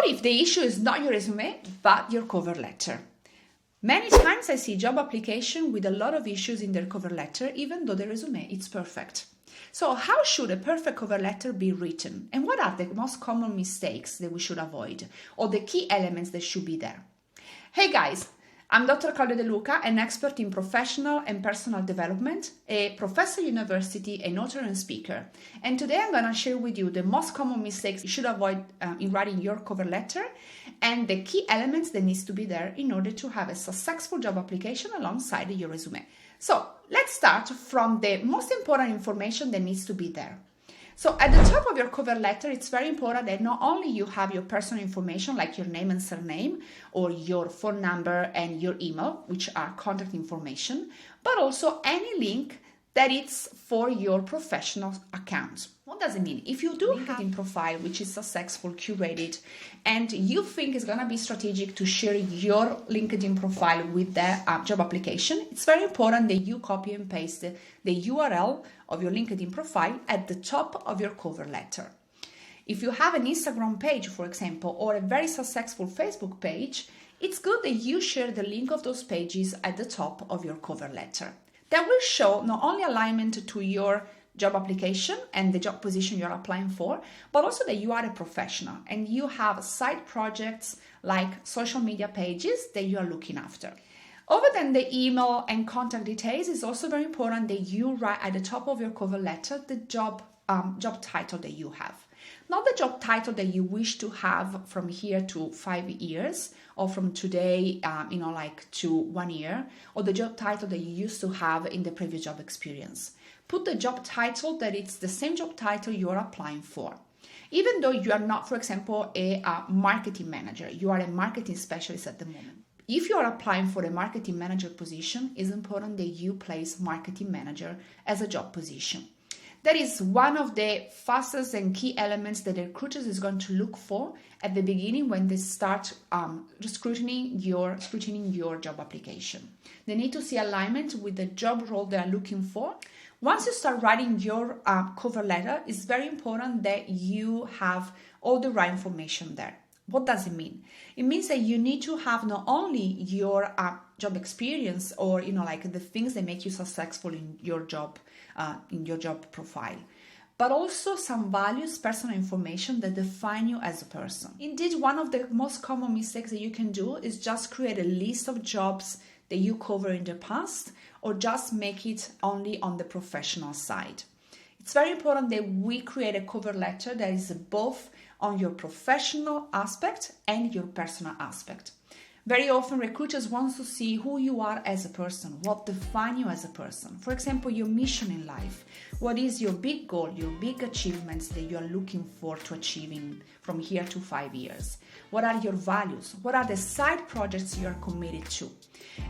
What if the issue is not your resume, but your cover letter? Many times I see job application with a lot of issues in their cover letter, even though the resume is perfect. So how should a perfect cover letter be written? And what are the most common mistakes that we should avoid, or the key elements that should be there? Hey guys, I'm Dr. Claudia De Luca, an expert in professional and personal development, a professor at university, an author and speaker. And today I'm going to share with you the most common mistakes you should avoid in writing your cover letter and the key elements that needs to be there in order to have a successful job application alongside your resume. So let's start from the most important information that needs to be there. So at the top of your cover letter, it's very important that not only you have your personal information like your name and surname or your phone number and your email, which are contact information, but also any link that it's for your professional account. What does it mean? If you do have a LinkedIn profile which is successful, curated, and you think it's going to be strategic to share your LinkedIn profile with the job application, it's very important that you copy and paste the URL of your LinkedIn profile at the top of your cover letter. If you have an Instagram page, for example, or a very successful Facebook page, it's good that you share the link of those pages at the top of your cover letter. That will show not only alignment to your job application and the job position you're applying for, but also that you are a professional and you have side projects like social media pages that you are looking after. Other than the email and contact details, it's also very important that you write at the top of your cover letter the job title that you have. Not the job title that you wish to have from here to 5 years or from today, to 1 year, or the job title that you used to have in the previous job experience. Put the job title that it's the same job title you are applying for. Even though you are not, for example, a marketing manager, you are a marketing specialist at the moment. If you are applying for a marketing manager position, it's important that you place marketing manager as a job position. That is one of the fastest and key elements that the recruiters is going to look for at the beginning when they start scrutinizing your job application. They need to see alignment with the job role they are looking for. Once you start writing your cover letter, it's very important that you have all the right information there. What does it mean? It means that you need to have not only your job experience or the things that make you successful in your job profile, but also some values, personal information that define you as a person. Indeed, one of the most common mistakes that you can do is just create a list of jobs that you cover in the past or just make it only on the professional side. It's very important that we create a cover letter that is both on your professional aspect and your personal aspect. Very often recruiters want to see who you are as a person, what defines you as a person. For example, your mission in life. What is your big goal, your big achievements that you are looking for to achieving from here to 5 years? What are your values? What are the side projects you are committed to?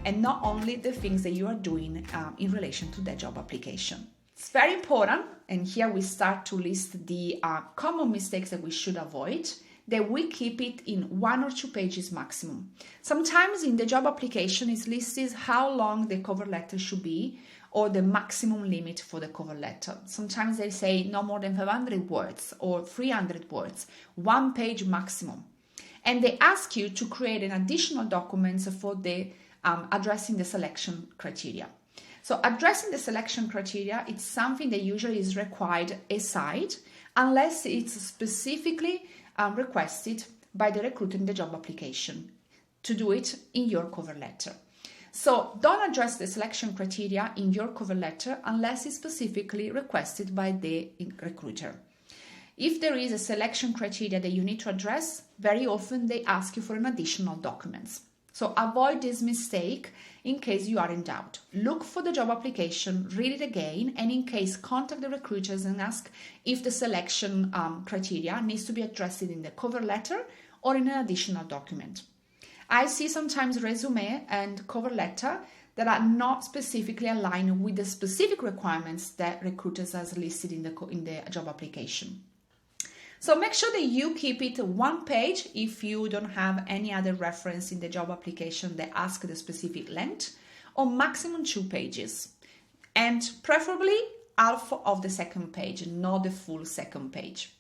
And not only the things that you are doing in relation to the job application. It's very important, and here we start to list the common mistakes that we should avoid, that we keep it in 1 or 2 pages maximum. Sometimes in the job application it's listed how long the cover letter should be or the maximum limit for the cover letter. Sometimes they say no more than 500 words or 300 words, 1 page maximum. And they ask you to create an additional documents for the addressing the selection criteria. So addressing the selection criteria, it's something that usually is required aside unless it's specifically requested by the recruiter in the job application to do it in your cover letter. So don't address the selection criteria in your cover letter unless it's specifically requested by the recruiter. If there is a selection criteria that you need to address, very often they ask you for an additional documents. So avoid this mistake in case you are in doubt. Look for the job application, read it again, and in case, contact the recruiters and ask if the selection criteria needs to be addressed in the cover letter or in an additional document. I see sometimes resume and cover letter that are not specifically aligned with the specific requirements that recruiters has listed in the job application. So make sure that you keep it 1 page if you don't have any other reference in the job application that ask the specific length, or maximum 2 pages. And preferably half of the second page, not the full second page.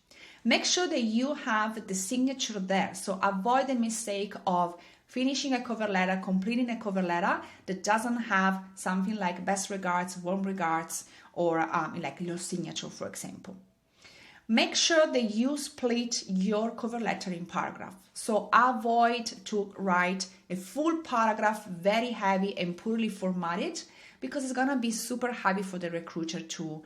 Make sure that you have the signature there. So avoid the mistake of finishing a cover letter, completing a cover letter that doesn't have something like best regards, warm regards, or like your signature, for example. Make sure that you split your cover letter in paragraph. So avoid to write a full paragraph, very heavy and poorly formatted, because it's gonna be super heavy for the recruiter to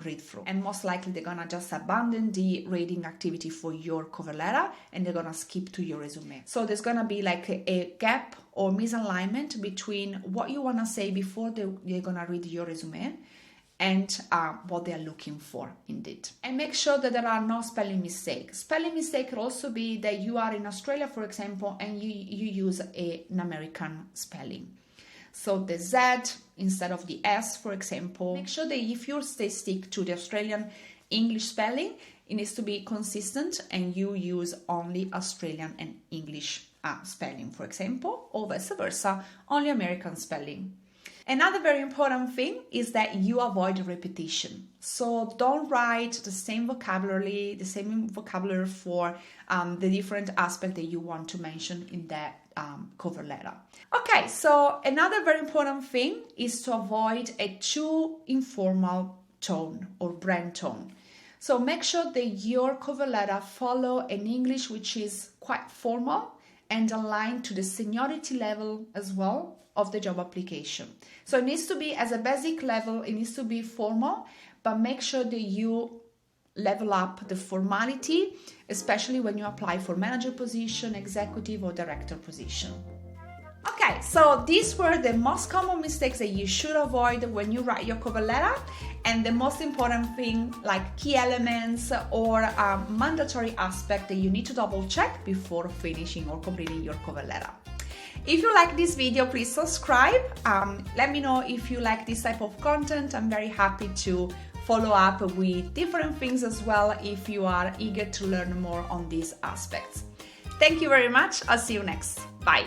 read through. And most likely they're gonna just abandon the reading activity for your cover letter and they're gonna skip to your resume. So there's gonna be like a gap or misalignment between what you wanna say before they're gonna read your resume and what they're looking for indeed. And make sure that there are no spelling mistakes. Spelling mistake could also be that you are in Australia, for example, and you use an American spelling. So the Z instead of the S, for example. Make sure that if you stick to the Australian English spelling, it needs to be consistent and you use only Australian and English spelling, for example, or vice versa, only American spelling. Another very important thing is that you avoid repetition. So don't write the same vocabulary for the different aspect that you want to mention in that cover letter. Okay, so another very important thing is to avoid a too informal tone or brand tone. So make sure that your cover letter follow an English which is quite formal and aligned to the seniority level as well of the job application. So it needs to be as a basic level, it needs to be formal, but make sure that you level up the formality, especially when you apply for manager position, executive or director position. Okay, so these were the most common mistakes that you should avoid when you write your cover letter, and the most important thing, like key elements or mandatory aspect that you need to double check before finishing or completing your cover letter. If you like this video, please subscribe. Let me know if you like this type of content. I'm very happy to follow up with different things as well if you are eager to learn more on these aspects. Thank you very much. I'll see you next. Bye.